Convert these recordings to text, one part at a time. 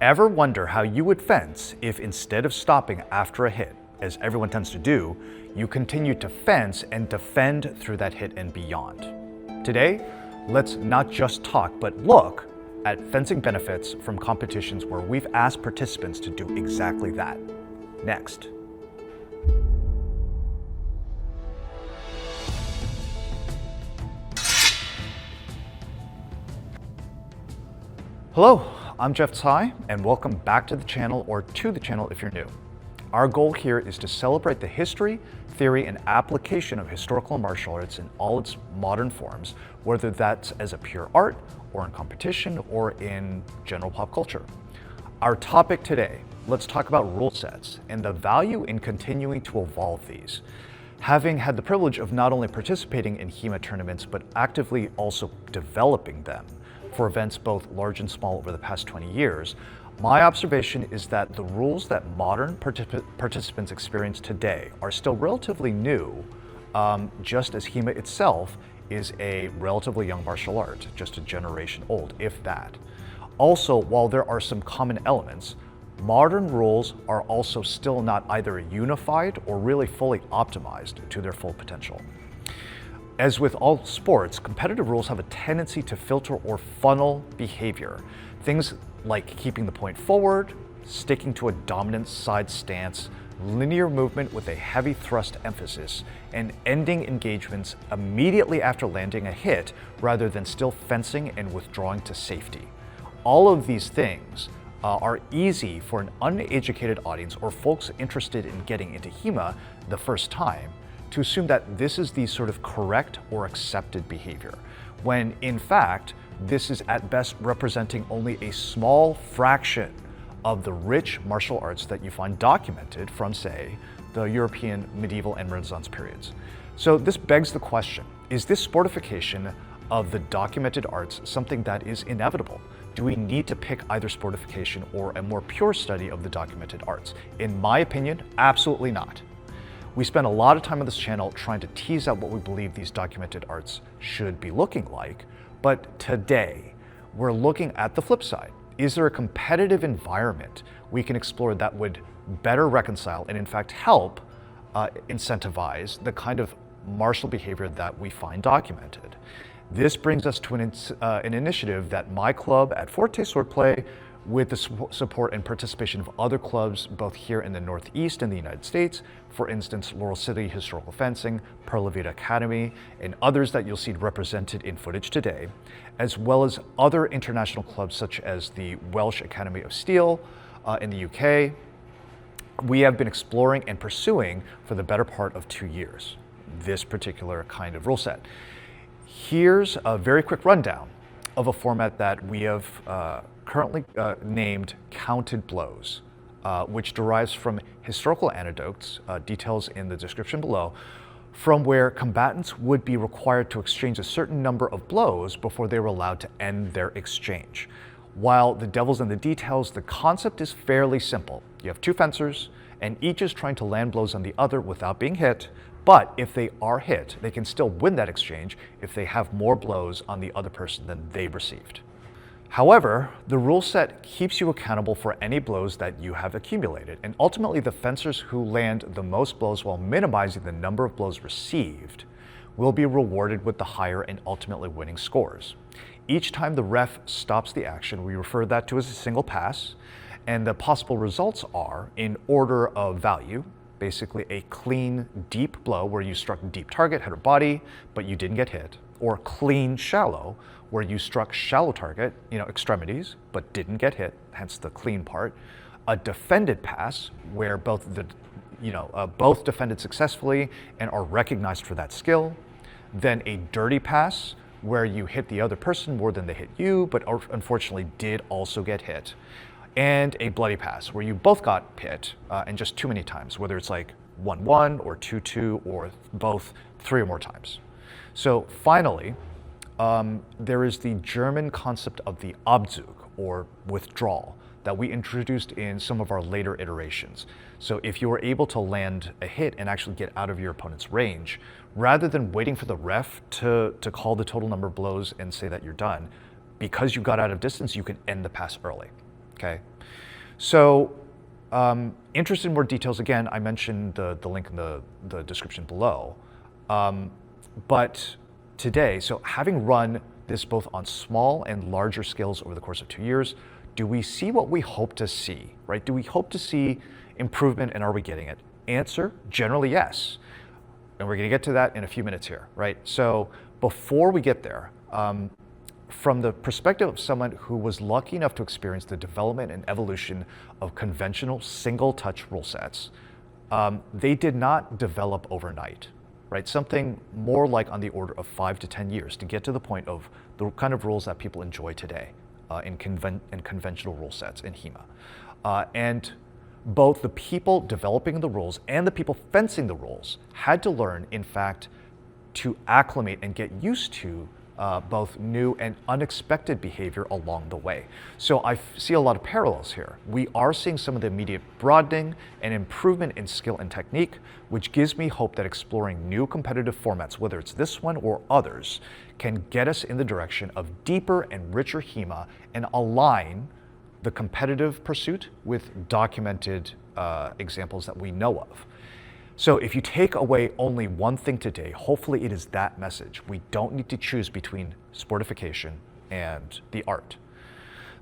Ever wonder how you would fence if instead of stopping after a hit, as everyone tends to do, you continue to fence and defend through that hit and beyond? Today, let's not just talk, but look at fencing benefits from competitions where we've asked participants to do exactly that. Next. Hello, I'm Jeff Tsai, and welcome back to the channel, or to the channel if you're new. Our goal here is to celebrate the history, theory, and application of historical martial arts in all its modern forms, whether that's as a pure art, or in competition, or in general pop culture. Our topic today, let's talk about rule sets and the value in continuing to evolve these. Having had the privilege of not only participating in HEMA tournaments, but actively also developing them for events both large and small over the past 20 years, my observation is that the rules that modern participants experience today are still relatively new, just as HEMA itself is a relatively young martial art, just a generation old, if that. Also, while there are some common elements, modern rules are also still not either unified or really fully optimized to their full potential. As with all sports, competitive rules have a tendency to filter or funnel behavior. Things like keeping the point forward, sticking to a dominant side stance, linear movement with a heavy thrust emphasis, and ending engagements immediately after landing a hit rather than still fencing and withdrawing to safety. All of these things are easy for an uneducated audience or folks interested in getting into HEMA the first time to assume that this is the sort of correct or accepted behavior, when in fact, this is at best representing only a small fraction of the rich martial arts that you find documented from, say, the European medieval and Renaissance periods. So this begs the question, is this sportification of the documented arts something that is inevitable? Do we need to pick either sportification or a more pure study of the documented arts? In my opinion, absolutely not. We spend a lot of time on this channel trying to tease out what we believe these documented arts should be looking like, but today we're looking at the flip side. Is there a competitive environment we can explore that would better reconcile and in fact help incentivize the kind of martial behavior that we find documented? This brings us to an initiative that my club at Forte Swordplay, with the support and participation of other clubs both here in the Northeast in the United States, for instance, Laurel City Historical Fencing, Perla Vida Academy, and others that you'll see represented in footage today, as well as other international clubs such as the Welsh Academy of Steel in the UK, we have been exploring and pursuing for the better part of 2 years, this particular kind of rule set. Here's a very quick rundown of a format that we have currently named Counted Blows, which derives from historical anecdotes, details in the description below, from where combatants would be required to exchange a certain number of blows before they were allowed to end their exchange. While the devil's in the details, the concept is fairly simple. You have two fencers, and each is trying to land blows on the other without being hit, but if they are hit, they can still win that exchange if they have more blows on the other person than they received. However, the rule set keeps you accountable for any blows that you have accumulated, and ultimately the fencers who land the most blows while minimizing the number of blows received will be rewarded with the higher and ultimately winning scores. Each time the ref stops the action, we refer that to as a single pass, and the possible results are, in order of value, basically a clean, deep blow where you struck deep target, head or body, but you didn't get hit, or clean, shallow, where you struck shallow target, extremities, but didn't get hit, hence the clean part. A defended pass, where both defended successfully and are recognized for that skill. Then a dirty pass, where you hit the other person more than they hit you, but unfortunately did also get hit. And a bloody pass, where you both got hit, and just too many times, whether it's like 1-1 or 2-2 or both 3 or more times. So finally, there is the German concept of the Abzug, or withdrawal, that we introduced in some of our later iterations. So if you were able to land a hit and actually get out of your opponent's range, rather than waiting for the ref to call the total number of blows and say that you're done, because you got out of distance, you can end the pass early. okay? So, interested in more details, again, I mentioned the link in the description below. But today, so having run this both on small and larger scales over the course of 2 years, do we see what we hope to see, right? Do we hope to see improvement, and are we getting it? Answer, generally yes. And we're gonna get to that in a few minutes here, right? So before we get there, from the perspective of someone who was lucky enough to experience the development and evolution of conventional single-touch rule sets, they did not develop overnight, right? Something more like on the order of 5 to 10 years to get to the point of the kind of rules that people enjoy today in conventional rule sets in HEMA. And both the people developing the rules and the people fencing the rules had to learn, in fact, to acclimate and get used to both new and unexpected behavior along the way. So I see a lot of parallels here. We are seeing some of the immediate broadening and improvement in skill and technique, which gives me hope that exploring new competitive formats, whether it's this one or others, can get us in the direction of deeper and richer HEMA and align the competitive pursuit with documented examples that we know of. So if you take away only one thing today, hopefully it is that message. We don't need to choose between sportification and the art.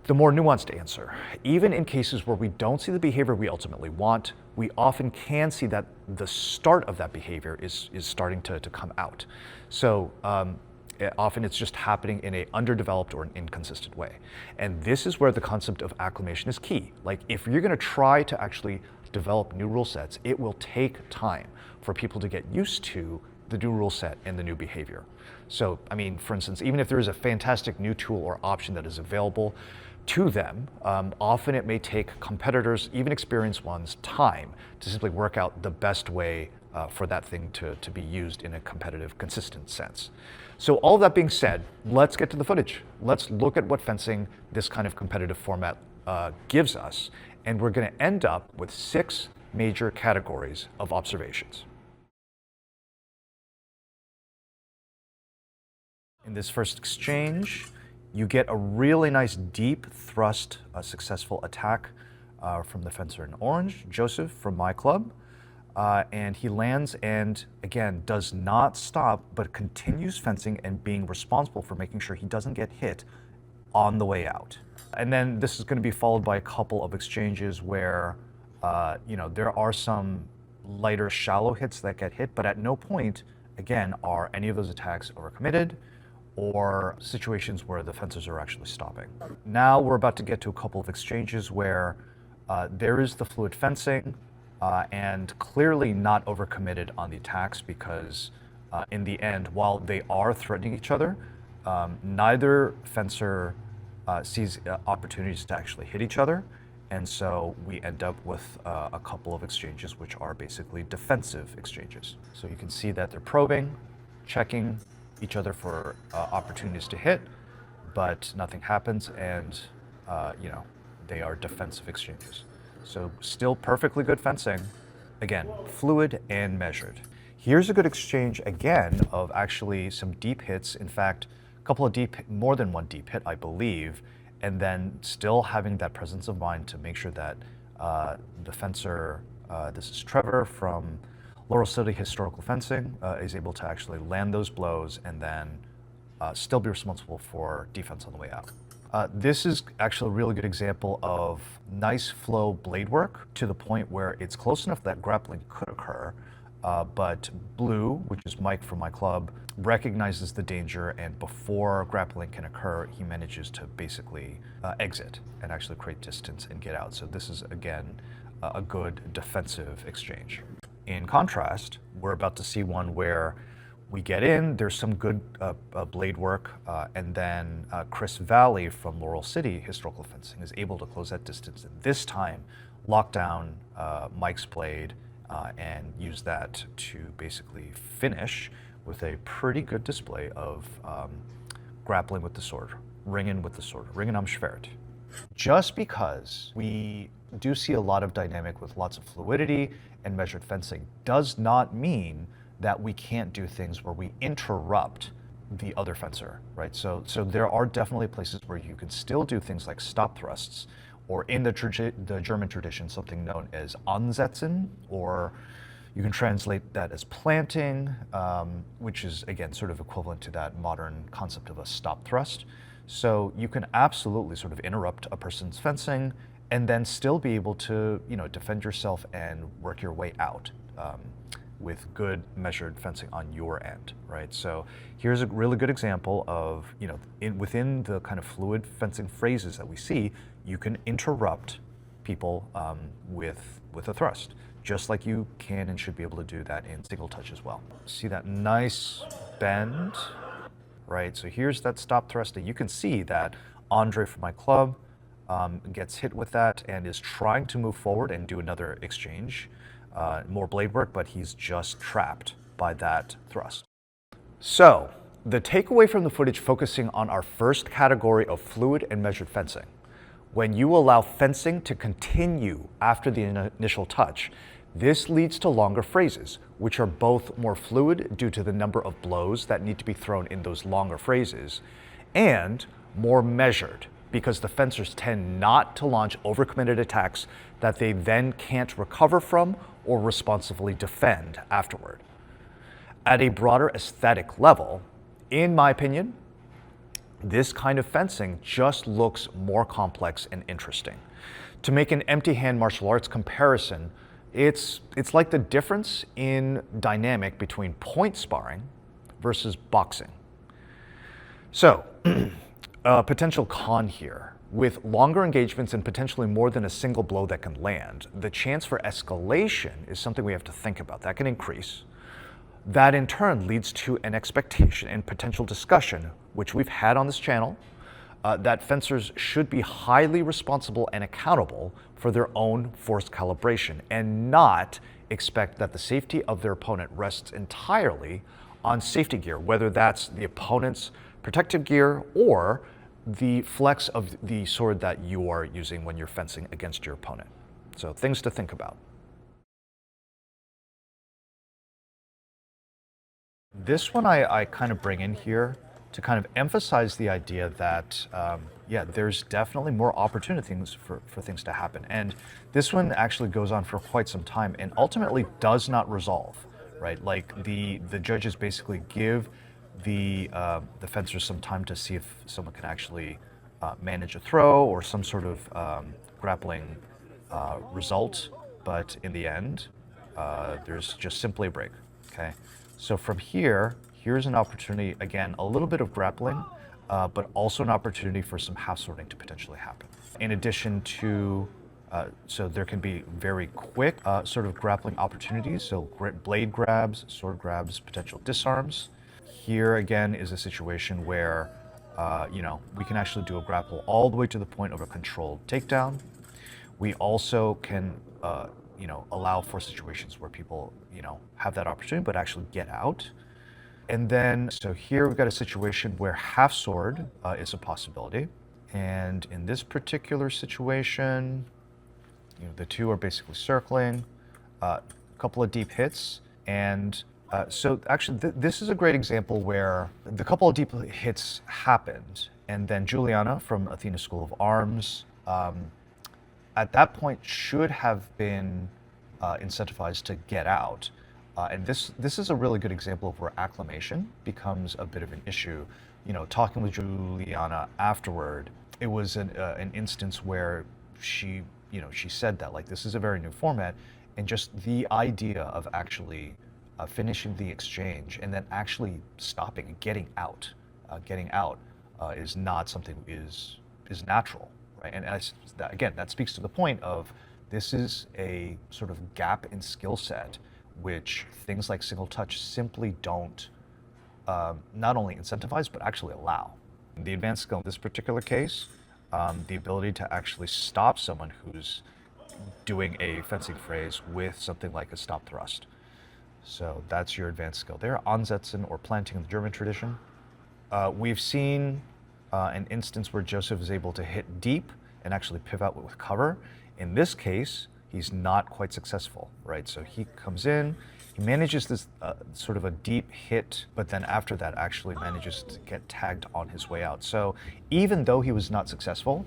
The more nuanced answer, even in cases where we don't see the behavior we ultimately want, we often can see that the start of that behavior is starting to come out. So often it's just happening in an underdeveloped or an inconsistent way. And this is where the concept of acclimation is key. Like if you're gonna try to actually develop new rule sets, it will take time for people to get used to the new rule set and the new behavior. So, I mean, for instance, even if there is a fantastic new tool or option that is available to them, often it may take competitors, even experienced ones, time to simply work out the best way for that thing to be used in a competitive, consistent sense. So all that being said, let's get to the footage. Let's look at what fencing, this kind of competitive format, gives us, and we're going to end up with 6 major categories of observations. In this first exchange, you get a really nice deep thrust, successful attack from the fencer in orange, Joseph from my club. And he lands and, again, does not stop, but continues fencing and being responsible for making sure he doesn't get hit on the way out. And then this is going to be followed by a couple of exchanges where, there are some lighter, shallow hits that get hit, but at no point, again, are any of those attacks overcommitted or situations where the fencers are actually stopping. Now we're about to get to a couple of exchanges where there is the fluid fencing and clearly not overcommitted on the attacks because in the end, while they are threatening each other, neither fencer sees opportunities to actually hit each other, and so we end up with a couple of exchanges which are basically defensive exchanges. So you can see that they're probing, checking each other for opportunities to hit, but nothing happens, and they are defensive exchanges. So still perfectly good fencing, again, fluid and measured. Here's a good exchange again of actually some deep hits. In fact, couple of more than one deep hit, I believe, and then still having that presence of mind to make sure that the fencer, this is Trevor from Lateral City Historical Fencing, is able to actually land those blows and then still be responsible for defense on the way out. This is actually a really good example of nice flow blade work to the point where it's close enough that grappling could occur, but Blue, which is Mike from my club, recognizes the danger, and before grappling can occur, he manages to basically exit and actually create distance and get out. So this is, again, a good defensive exchange. In contrast, we're about to see one where we get in, there's some good blade work, and then Chris Valley from Laurel City Historical Fencing is able to close that distance, and this time lock down Mike's blade and use that to basically finish with a pretty good display of grappling with the sword, ringen with the sword, ringen am Schwert. Just because we do see a lot of dynamic with lots of fluidity and measured fencing does not mean that we can't do things where we interrupt the other fencer, right? So there are definitely places where you can still do things like stop thrusts, or in the German tradition, something known as ansetzen, or you can translate that as planting, which is, again, sort of equivalent to that modern concept of a stop thrust. So you can absolutely sort of interrupt a person's fencing and then still be able to, defend yourself and work your way out with good measured fencing on your end, right? So here's a really good example of, within the kind of fluid fencing phrases that we see, you can interrupt people with a thrust, just like you can and should be able to do that in single touch as well. See that nice bend, right? So here's that stop thrust, and you can see that Andre from my club gets hit with that and is trying to move forward and do another exchange, more blade work, but he's just trapped by that thrust. So the takeaway from the footage focusing on our first category of fluid and measured fencing: when you allow fencing to continue after the initial touch, this leads to longer phrases, which are both more fluid due to the number of blows that need to be thrown in those longer phrases, and more measured because the fencers tend not to launch overcommitted attacks that they then can't recover from or responsibly defend afterward. At a broader aesthetic level, in my opinion, this kind of fencing just looks more complex and interesting. To make an empty hand martial arts comparison, it's like the difference in dynamic between point sparring versus boxing. So, a potential con here: with longer engagements and potentially more than a single blow that can land, the chance for escalation is something we have to think about. That can increase. That in turn leads to an expectation and potential discussion, which we've had on this channel, that fencers should be highly responsible and accountable for their own force calibration and not expect that the safety of their opponent rests entirely on safety gear, whether that's the opponent's protective gear or the flex of the sword that you are using when you're fencing against your opponent. So things to think about. This one I kind of bring in here to kind of emphasize the idea that, there's definitely more opportunities for things to happen. And this one actually goes on for quite some time and ultimately does not resolve, right? Like the judges basically give the fencers some time to see if someone can actually manage a throw or some sort of grappling result. But in the end, there's just simply a break, okay? So from here's an opportunity, again, a little bit of grappling, but also an opportunity for some half sorting to potentially happen. In addition to, so there can be very quick sort of grappling opportunities, so blade grabs, sword grabs, potential disarms. Here again is a situation where, we can actually do a grapple all the way to the point of a controlled takedown. We also can, allow for situations where people, have that opportunity but actually get out. And then, so here we've got a situation where half sword is a possibility. And in this particular situation, the two are basically circling, a couple of deep hits. And so actually, this is a great example where the couple of deep hits happened. And then Juliana from Athena School of Arms, at that point should have been incentivized to get out. And this is a really good example of where acclimation becomes a bit of an issue. Talking with Juliana afterward, it was an instance where she said that, like, this is a very new format, and just the idea of actually finishing the exchange and then actually stopping and getting out is not something is natural, right? And again, that speaks to the point of this is a sort of gap in skill set, which things like single touch simply don't not only incentivize, but actually allow. The advanced skill in this particular case, the ability to actually stop someone who's doing a fencing phrase with something like a stop thrust. So that's your advanced skill there. Ansetzen, or planting in the German tradition. We've seen an instance where Joseph is able to hit deep and actually pivot with cover. In this case, he's not quite successful, right? So he comes in, he manages this sort of a deep hit, but then after that actually manages to get tagged on his way out. So even though he was not successful,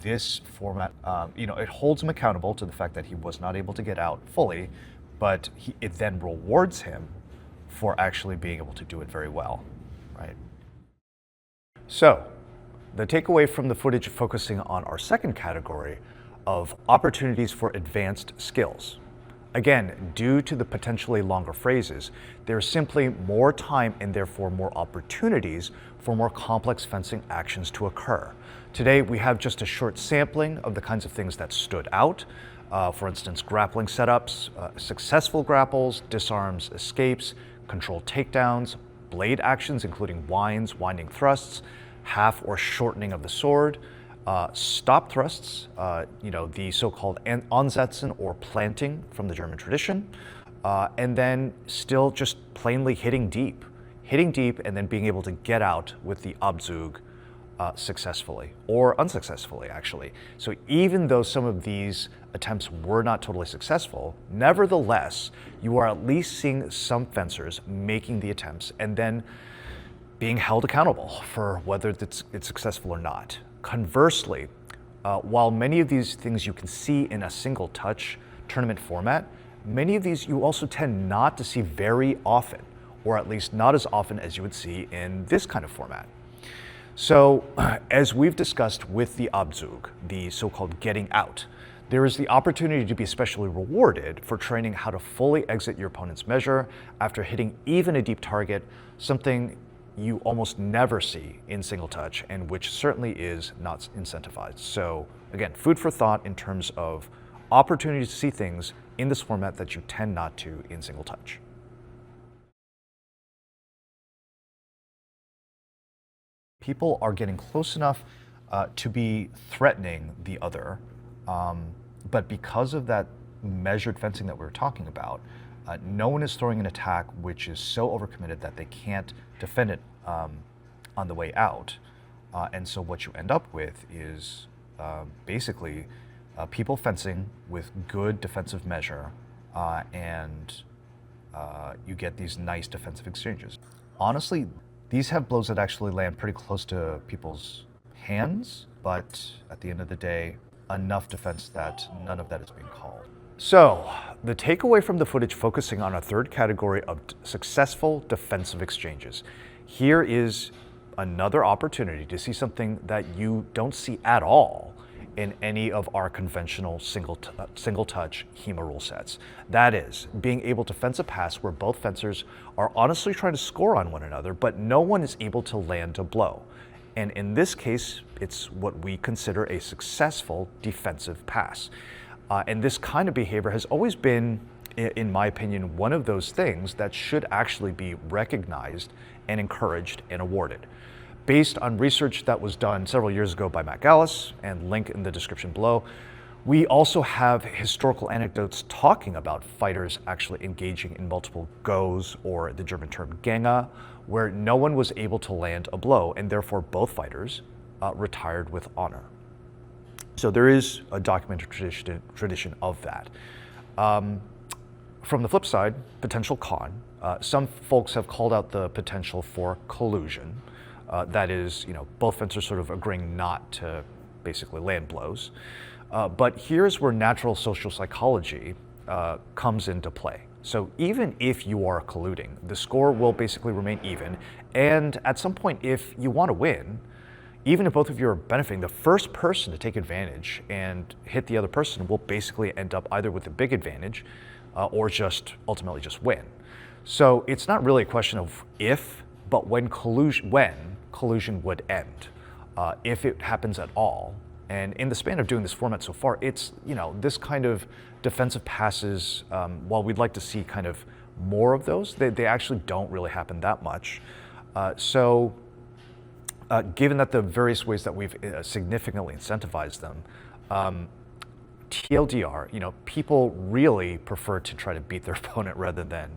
this format, it holds him accountable to the fact that he was not able to get out fully, but it then rewards him for actually being able to do it very well, right? So, the takeaway from the footage focusing on our second category of opportunities for advanced skills. Again, due to the potentially longer phrases, there's simply more time and therefore more opportunities for more complex fencing actions to occur. Today, we have just a short sampling of the kinds of things that stood out. For instance, grappling setups, successful grapples, disarms, escapes, controlled takedowns, blade actions, including winds, winding thrusts, half or shortening of the sword, stop thrusts, the so-called Ansetzen or planting from the German tradition, and then still just plainly hitting deep and then being able to get out with the Abzug successfully or unsuccessfully, actually. So even though some of these attempts were not totally successful, nevertheless, you are at least seeing some fencers making the attempts and then being held accountable for whether it's successful or not. Conversely, while many of these things you can see in a single touch tournament format, many of these you also tend not to see very often, or at least not as often as you would see in this kind of format. So, as we've discussed with the Abzug, the so-called getting out, there is the opportunity to be especially rewarded for training how to fully exit your opponent's measure after hitting even a deep target, something you almost never see in single touch and which certainly is not incentivized. So again, food for thought in terms of opportunities to see things in this format that you tend not to in single touch. People are getting close enough to be threatening the other, but because of that measured fencing that we were talking about, no one is throwing an attack which is so overcommitted that they can't defend it on the way out. And so what you end up with is basically people fencing with good defensive measure, and you get these nice defensive exchanges. Honestly, these have blows that actually land pretty close to people's hands, but at the end of the day, enough defense that none of that is being called. So, the takeaway from the footage focusing on a third category of successful defensive exchanges. Here is another opportunity to see something that you don't see at all in any of our conventional single touch HEMA rule sets. That is, being able to fence a pass where both fencers are honestly trying to score on one another, but no one is able to land a blow. And in this case, it's what we consider a successful defensive pass. And this kind of behavior has always been, in my opinion, one of those things that should actually be recognized and encouraged and awarded. Based on research that was done several years ago by Matt Gallis, and link in the description below, we also have historical anecdotes talking about fighters actually engaging in multiple goes, or the German term Gänge, where no one was able to land a blow, and therefore both fighters retired with honor. So there is a documented tradition of that. From the flip side, potential con, some folks have called out the potential for collusion. That is, both fencers sort of agreeing not to basically land blows. But here's where natural social psychology comes into play. So even if you are colluding, the score will basically remain even. And at some point, if you want to win, even if both of you are benefiting, the first person to take advantage and hit the other person will basically end up either with a big advantage or just ultimately just win. So it's not really a question of if, but when collusion would end, if it happens at all. And in the span of doing this format so far, it's, this kind of defensive passes, while we'd like to see kind of more of those, they actually don't really happen that much. Given that the various ways that we've significantly incentivized them, TLDR, people really prefer to try to beat their opponent rather than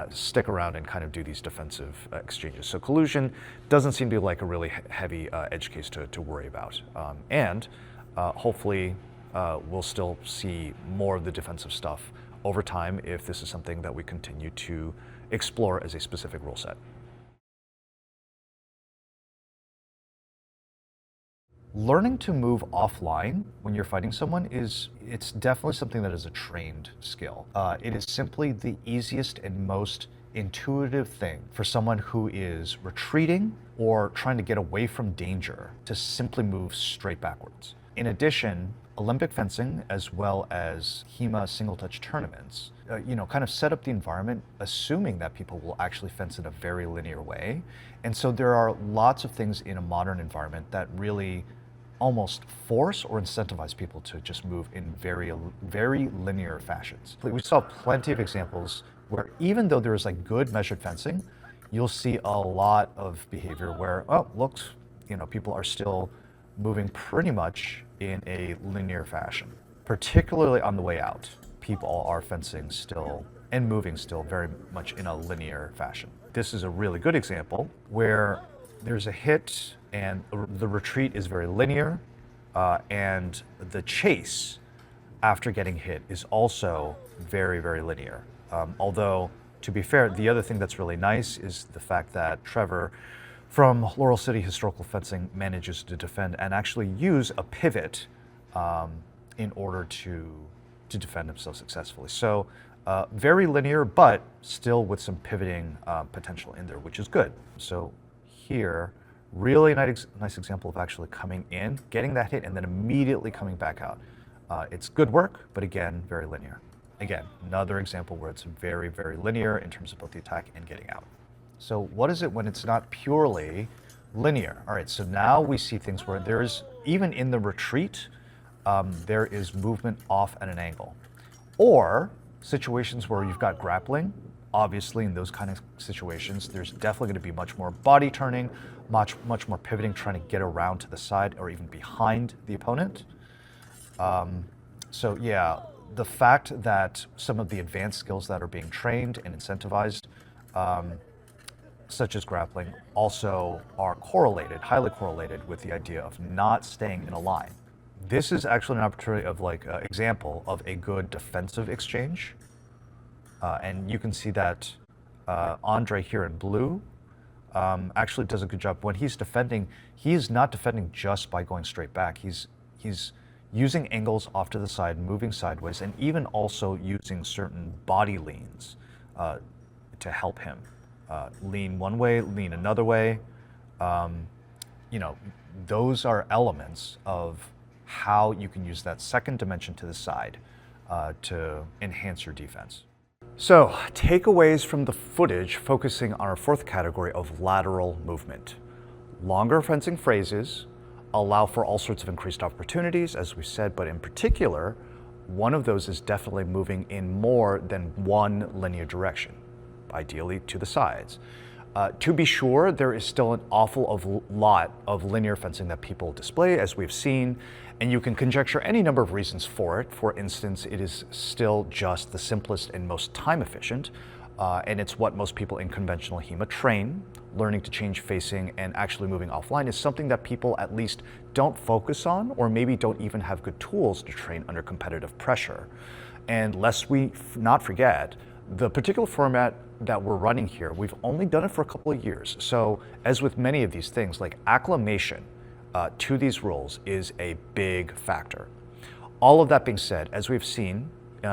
stick around and kind of do these defensive exchanges. So collusion doesn't seem to be like a really heavy edge case to worry about. Hopefully we'll still see more of the defensive stuff over time if this is something that we continue to explore as a specific rule set. Learning to move offline when you're fighting someone it's definitely something that is a trained skill. It is simply the easiest and most intuitive thing for someone who is retreating or trying to get away from danger to simply move straight backwards. In addition, Olympic fencing as well as HEMA single touch tournaments, kind of set up the environment assuming that people will actually fence in a very linear way. And so there are lots of things in a modern environment that really almost force or incentivize people to just move in very, very linear fashions. We saw plenty of examples where even though there is like good measured fencing, you'll see a lot of behavior where, oh, looks, people are still moving pretty much in a linear fashion. Particularly on the way out, people are fencing still and moving still very much in a linear fashion. This is a really good example where there's a hit and the retreat is very linear, and the chase after getting hit is also very, very linear. Although, to be fair, the other thing that's really nice is the fact that Trevor from Laurel City Historical Fencing manages to defend and actually use a pivot in order to defend himself successfully. So very linear, but still with some pivoting potential in there, which is good. So here, really nice example of actually coming in, getting that hit, and then immediately coming back out. It's good work, but again, very linear. Again, another example where it's very, very linear in terms of both the attack and getting out. So what is it when it's not purely linear? All right, so now we see things where there's, even in the retreat, there is movement off at an angle. Or situations where you've got grappling. Obviously, in those kind of situations, there's definitely going to be much more body turning, much more pivoting, trying to get around to the side or even behind the opponent. So yeah, the fact that some of the advanced skills that are being trained and incentivized, such as grappling, also are correlated, highly correlated with the idea of not staying in a line. This is actually an opportunity of example of a good defensive exchange. And you can see that Andre here in blue actually does a good job. When he's defending, he's not defending just by going straight back. He's using angles off to the side, moving sideways, and even also using certain body leans to help him. Lean one way, lean another way. Those are elements of how you can use that second dimension to the side to enhance your defense. So, takeaways from the footage focusing on our fourth category of lateral movement. Longer fencing phrases allow for all sorts of increased opportunities, as we said, but in particular, one of those is definitely moving in more than one linear direction, ideally to the sides. To be sure, there is still an awful lot of linear fencing that people display, as we've seen, and you can conjecture any number of reasons for it. For instance, it is still just the simplest and most time efficient, and it's what most people in conventional HEMA train. Learning to change facing and actually moving offline is something that people at least don't focus on, or maybe don't even have good tools to train under competitive pressure. And lest we not forget, the particular format that we're running here, we've only done it for a couple of years. So as with many of these things, like acclimation to these rules is a big factor. All of that being said, as we've seen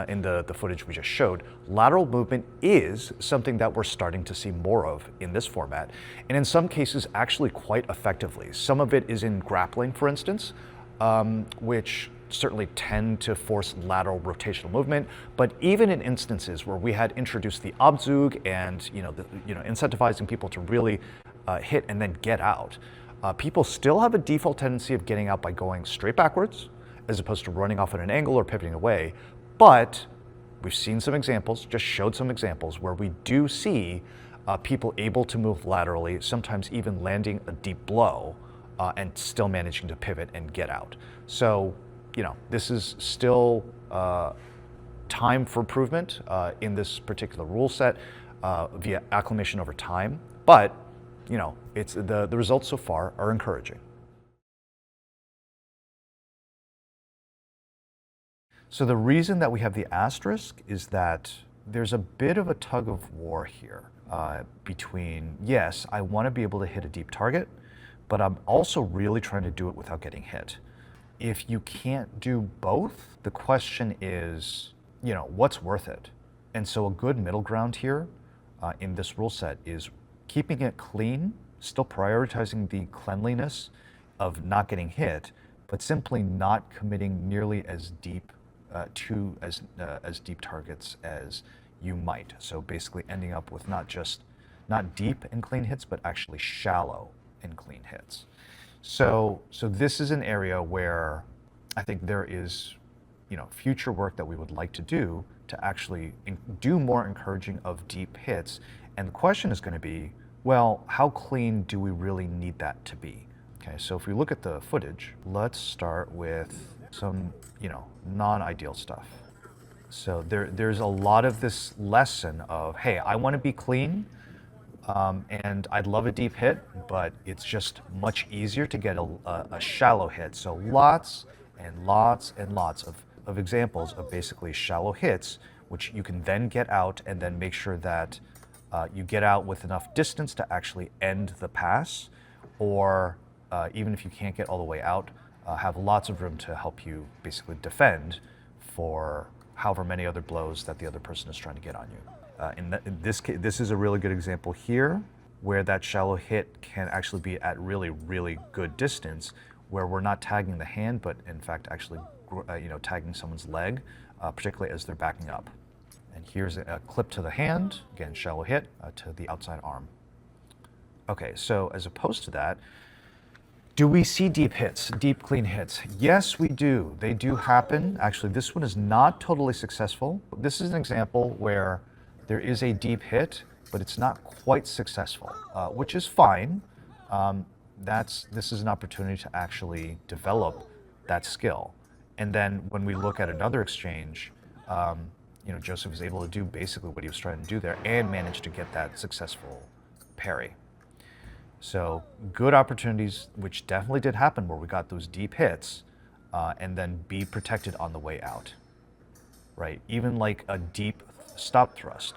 in the footage we just showed, lateral movement is something that we're starting to see more of in this format, and in some cases actually quite effectively. Some of it is in grappling, for instance, which certainly tend to force lateral rotational movement, but even in instances where we had introduced the Abzug and incentivizing people to really hit and then get out, people still have a default tendency of getting out by going straight backwards as opposed to running off at an angle or pivoting away. But we've seen some examples, just showed some examples where we do see people able to move laterally, sometimes even landing a deep blow and still managing to pivot and get out. So this is still time for improvement in this particular rule set via acclimation over time. But, it's the results so far are encouraging. So the reason that we have the asterisk is that there's a bit of a tug of war here between, yes, I want to be able to hit a deep target, but I'm also really trying to do it without getting hit. If you can't do both, the question is, what's worth it? And so a good middle ground here in this rule set is keeping it clean, still prioritizing the cleanliness of not getting hit, but simply not committing nearly as deep as deep targets as you might. So basically ending up with not deep and clean hits, but actually shallow and clean hits. So this is an area where I think there is, future work that we would like to do to actually do more encouraging of deep hits. And the question is going to be, well, how clean do we really need that to be? Okay, so if we look at the footage, let's start with some, non-ideal stuff. So there's a lot of this lesson of, hey, I want to be clean, and I'd love a deep hit, but it's just much easier to get a shallow hit. So lots and lots and lots of examples of basically shallow hits, which you can then get out and then make sure that you get out with enough distance to actually end the pass, or even if you can't get all the way out, have lots of room to help you basically defend for however many other blows that the other person is trying to get on you. In this case, this is a really good example here where that shallow hit can actually be at really, really good distance, where we're not tagging the hand, but in fact actually tagging someone's leg, particularly as they're backing up. And here's a clip to the hand, again, shallow hit to the outside arm. Okay, so as opposed to that, do we see deep hits, deep clean hits? Yes, we do. They do happen. Actually, this one is not totally successful. This is an example where there is a deep hit, but it's not quite successful, which is fine. This is an opportunity to actually develop that skill. And then when we look at another exchange, Joseph is able to do basically what he was trying to do there and manage to get that successful parry. So good opportunities, which definitely did happen where we got those deep hits, and then be protected on the way out, right? Even like a deep stop thrust,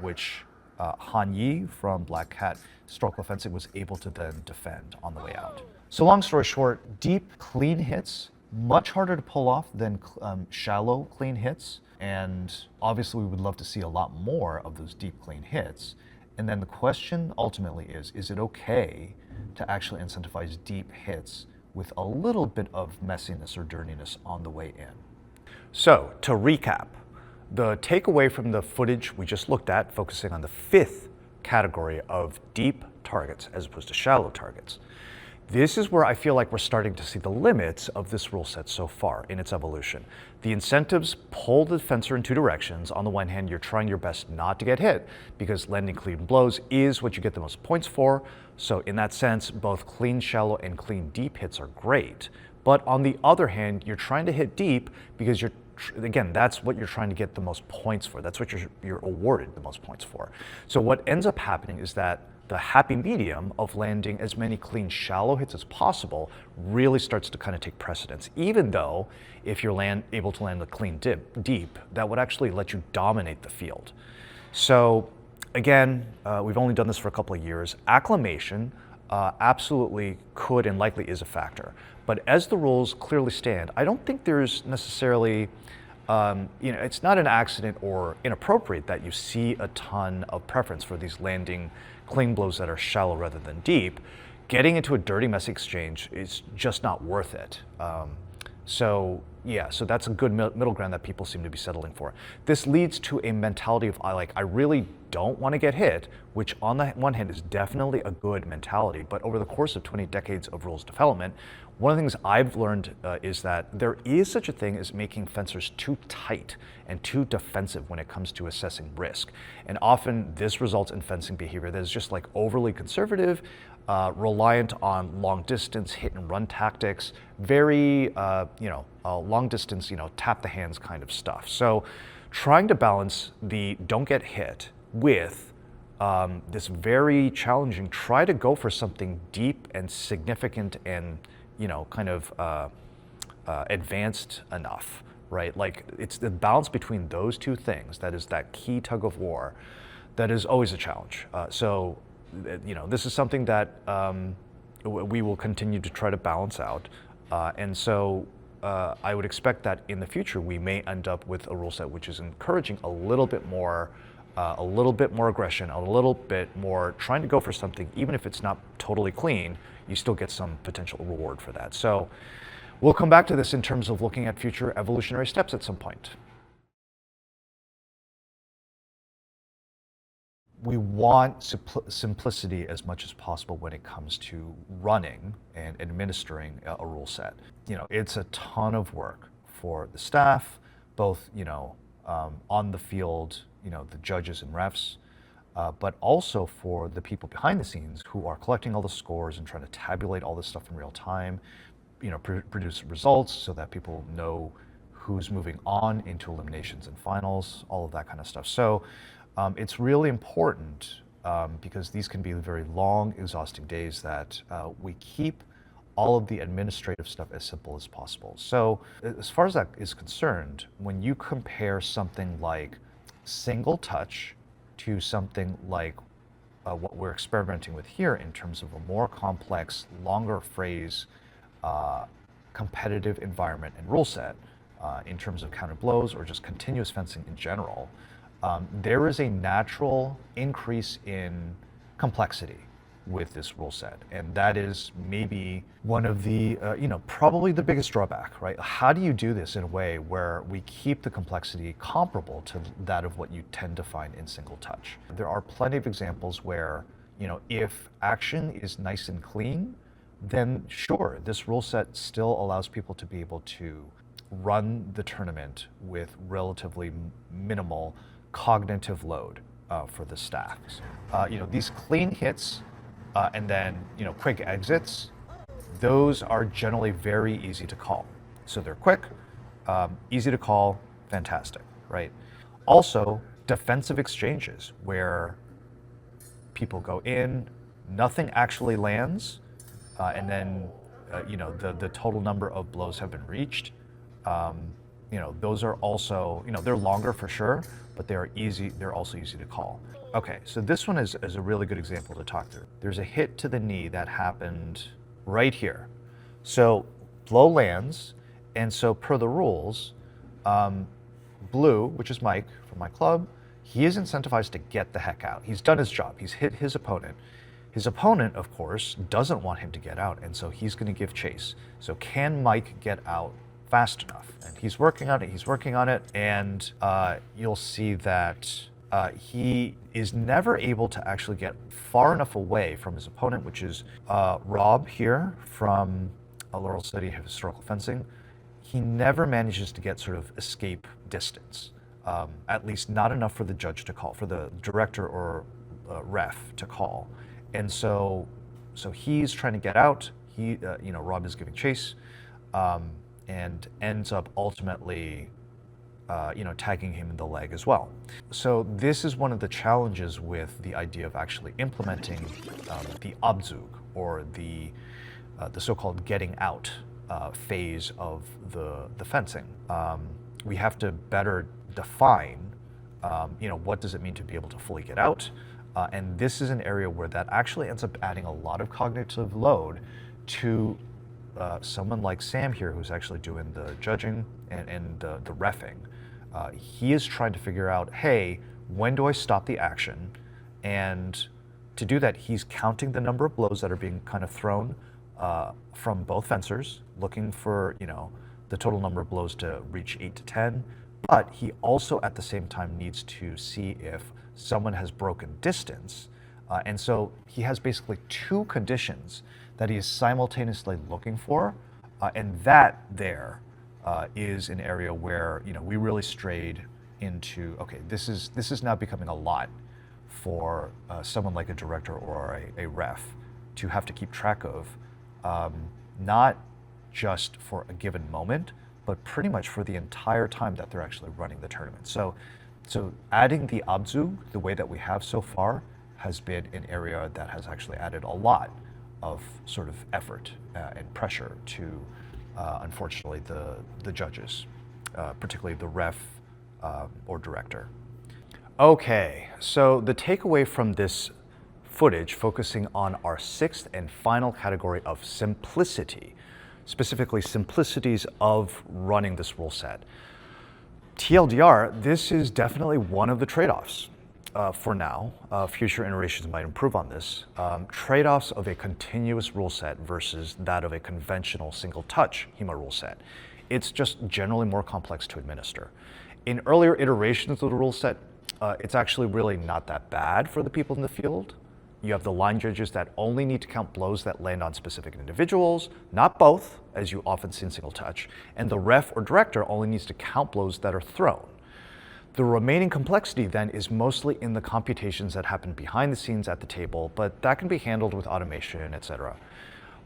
which Han Yi from Black Cat Historical Fencing was able to then defend on the way out. So long story short, deep clean hits, much harder to pull off than shallow clean hits. And obviously we would love to see a lot more of those deep clean hits. And then the question ultimately is it okay to actually incentivize deep hits with a little bit of messiness or dirtiness on the way in? So to recap, the takeaway from the footage we just looked at, focusing on the fifth category of deep targets as opposed to shallow targets. This is where I feel like we're starting to see the limits of this rule set so far in its evolution. The incentives pull the fencer in two directions. On the one hand, you're trying your best not to get hit because landing clean blows is what you get the most points for. So in that sense, both clean shallow and clean deep hits are great. But on the other hand, you're trying to hit deep because again, that's what you're trying to get the most points for. That's what you're awarded the most points for. So what ends up happening is that the happy medium of landing as many clean shallow hits as possible really starts to kind of take precedence, even though if you're able to land the clean deep, that would actually let you dominate the field. So again, we've only done this for a couple of years. Acclimation absolutely could and likely is a factor. But as the rules clearly stand, I don't think there's necessarily it's not an accident or inappropriate that you see a ton of preference for these landing clean blows that are shallow rather than deep. Getting into a dirty, messy exchange is just not worth it. So that's a good middle ground that people seem to be settling for. This leads to a mentality of I really don't want to get hit, which on the one hand is definitely a good mentality, but over the course of 20 decades of rules development, one of the things I've learned is that there is such a thing as making fencers too tight and too defensive when it comes to assessing risk. And often this results in fencing behavior that is just overly conservative, reliant on long distance hit and run tactics, very long distance, tap the hands kind of stuff. So trying to balance the don't get hit with this very challenging, try to go for something deep and significant and advanced enough, right? It's the balance between those two things that is that key tug of war that is always a challenge. This is something that we will continue to try to balance out. And so I would expect that in the future, we may end up with a rule set which is encouraging a little bit more aggression, a little bit more trying to go for something, even if it's not totally clean, you still get some potential reward for that. So we'll come back to this in terms of looking at future evolutionary steps at some point. We want simplicity as much as possible when it comes to running and administering a rule set. It's a ton of work for the staff, both, on the field, the judges and refs, but also for the people behind the scenes who are collecting all the scores and trying to tabulate all this stuff in real time, produce results so that people know who's moving on into eliminations and finals, all of that kind of stuff. So it's really important because these can be very long, exhausting days that we keep all of the administrative stuff as simple as possible. So as far as that is concerned, when you compare something like single touch to something like what we're experimenting with here in terms of a more complex, longer phrase, competitive environment and rule set, in terms of counter blows or just continuous fencing in general, there is a natural increase in complexity with this rule set. And that is maybe one of the, probably the biggest drawback, right? How do you do this in a way where we keep the complexity comparable to that of what you tend to find in single touch? There are plenty of examples where, if action is nice and clean, then sure, this rule set still allows people to be able to run the tournament with relatively minimal cognitive load for the staff. These clean hits and then quick exits, those are generally very easy to call. So they're quick, easy to call, fantastic, right? Also, defensive exchanges where people go in, nothing actually lands, and then the total number of blows have been reached. Those are also, they're longer for sure, but they're also easy to call. Okay, so this one is a really good example to talk through. There's a hit to the knee that happened right here. So blow lands, and so per the rules, Blue, which is Mike from my club, he is incentivized to get the heck out. He's done his job, he's hit his opponent. His opponent, of course, doesn't want him to get out, and so he's gonna give chase. So can Mike get out fast enough? And he's working on it, and you'll see that he is never able to actually get far enough away from his opponent, which is Rob here from a Lateral Study of Historical Fencing. He never manages to get sort of escape distance, at least not enough for the judge to call, for the director or ref to call. And so he's trying to get out. Rob is giving chase, and ends up ultimately, tagging him in the leg as well. So this is one of the challenges with the idea of actually implementing the Abzug, or the so-called getting out phase of the fencing. We have to better define, what does it mean to be able to fully get out? And this is an area where that actually ends up adding a lot of cognitive load to someone like Sam here, who's actually doing the judging and the reffing. He is trying to figure out, hey, when do I stop the action? And to do that, he's counting the number of blows that are being kind of thrown from both fencers, looking for, the total number of blows to reach 8 to 10. But he also, at the same time, needs to see if someone has broken distance. And so he has basically two conditions that he is simultaneously looking for. And that there is an area where, we really strayed into, okay, this is now becoming a lot for someone like a director or a ref to have to keep track of, not just for a given moment, but pretty much for the entire time that they're actually running the tournament. So adding the Abzug the way that we have so far has been an area that has actually added a lot of sort of effort and pressure to, unfortunately, the judges, particularly the ref or director. Okay, so the takeaway from this footage focusing on our sixth and final category of simplicity, specifically simplicities of running this rule set. TLDR, this is definitely one of the trade-offs for now. Future iterations might improve on this. Trade-offs of a continuous rule set versus that of a conventional single-touch HEMA rule set. It's just generally more complex to administer. In earlier iterations of the rule set, it's actually really not that bad for the people in the field. You have the line judges that only need to count blows that land on specific individuals, not both, as you often see in single touch, and the ref or director only needs to count blows that are thrown. The remaining complexity then is mostly in the computations that happen behind the scenes at the table, but that can be handled with automation, etc.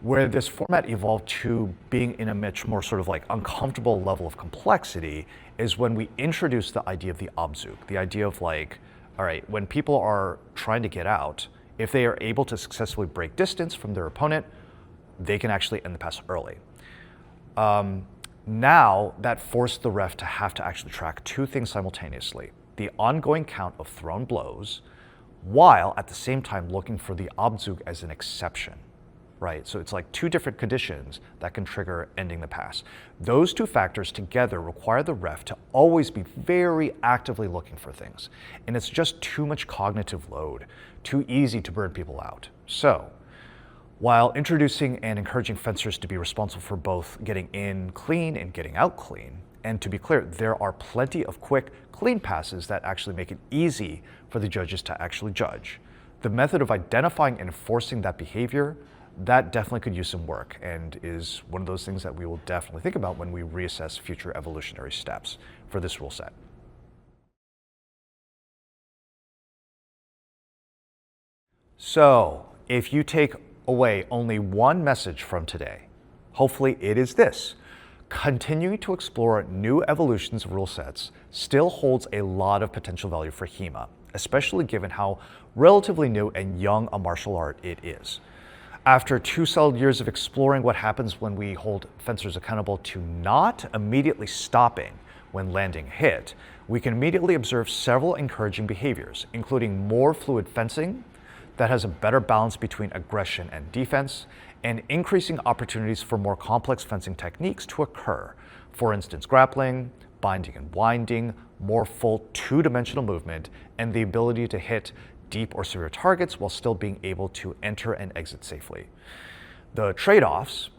Where this format evolved to being in a much more sort of like uncomfortable level of complexity is when we introduced the idea of the obzug, the idea of like, all right, when people are trying to get out, if they are able to successfully break distance from their opponent, they can actually end the pass early. Now that forced the ref to have to actually track two things simultaneously: the ongoing count of thrown blows, while at the same time looking for the obzug as an exception. Right, so it's like two different conditions that can trigger ending the pass. Those two factors together require the ref to always be very actively looking for things. And it's just too much cognitive load, too easy to burn people out. So, while introducing and encouraging fencers to be responsible for both getting in clean and getting out clean, and to be clear, there are plenty of quick, clean passes that actually make it easy for the judges to actually judge. The method of identifying and enforcing that behavior, that definitely could use some work and is one of those things that we will definitely think about when we reassess future evolutionary steps for this rule set. So, if you take away only one message from today, hopefully it is this: continuing to explore new evolutions of rule sets still holds a lot of potential value for HEMA, especially given how relatively new and young a martial art it is. After 2 solid years of exploring what happens when we hold fencers accountable to not immediately stopping when landing a hit, we can immediately observe several encouraging behaviors, including more fluid fencing that has a better balance between aggression and defense, and increasing opportunities for more complex fencing techniques to occur. For instance, grappling, binding and winding, more full two-dimensional movement, and the ability to hit deep or severe targets while still being able to enter and exit safely. The trade-offs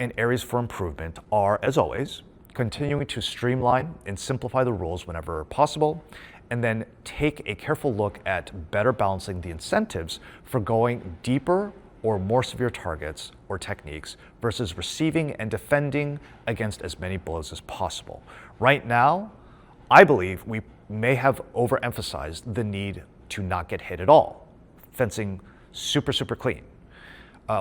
and areas for improvement are, as always, continuing to streamline and simplify the rules whenever possible, and then take a careful look at better balancing the incentives for going deeper or more severe targets or techniques versus receiving and defending against as many blows as possible. Right now, I believe we may have overemphasized the need to not get hit at all, fencing super clean,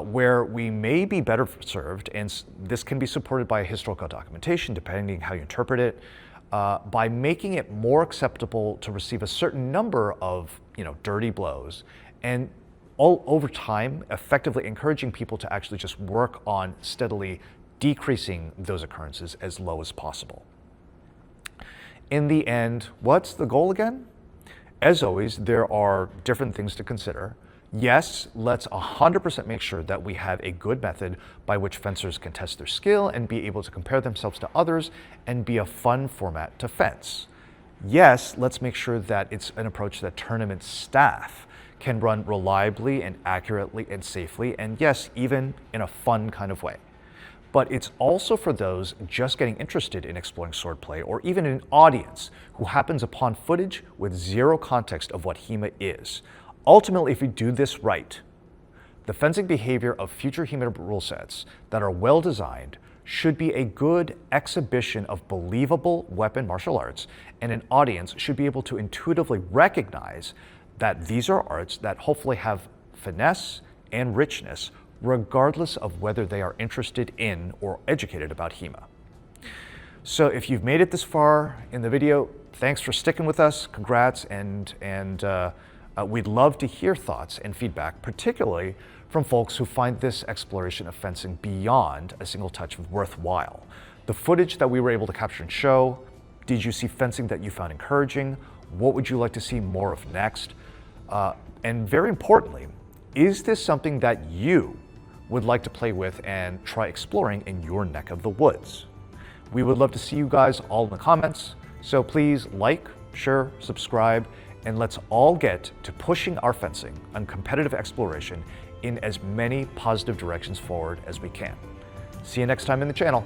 where we may be better served, and this can be supported by historical documentation depending how you interpret it, by making it more acceptable to receive a certain number of dirty blows, and all over time effectively encouraging people to actually just work on steadily decreasing those occurrences as low as possible. In the end, what's the goal again? As always, there are different things to consider. Yes, let's 100% make sure that we have a good method by which fencers can test their skill and be able to compare themselves to others and be a fun format to fence. Yes, let's make sure that it's an approach that tournament staff can run reliably and accurately and safely, and yes, even in a fun kind of way. But it's also for those just getting interested in exploring swordplay, or even an audience who happens upon footage with zero context of what HEMA is. Ultimately, if you do this right, the fencing behavior of future HEMA rule sets that are well designed should be a good exhibition of believable weapon martial arts, and an audience should be able to intuitively recognize that these are arts that hopefully have finesse and richness, regardless of whether they are interested in or educated about HEMA. So if you've made it this far in the video, thanks for sticking with us, congrats, and we'd love to hear thoughts and feedback, particularly from folks who find this exploration of fencing beyond a single touch worthwhile. The footage that we were able to capture and show, did you see fencing that you found encouraging? What would you like to see more of next? And very importantly, Is this something that you would like to play with and try exploring in your neck of the woods? We would love to see you guys all in the comments, so please like, share, subscribe, and let's all get to pushing our fencing and competitive exploration in as many positive directions forward as we can. See you next time in the channel.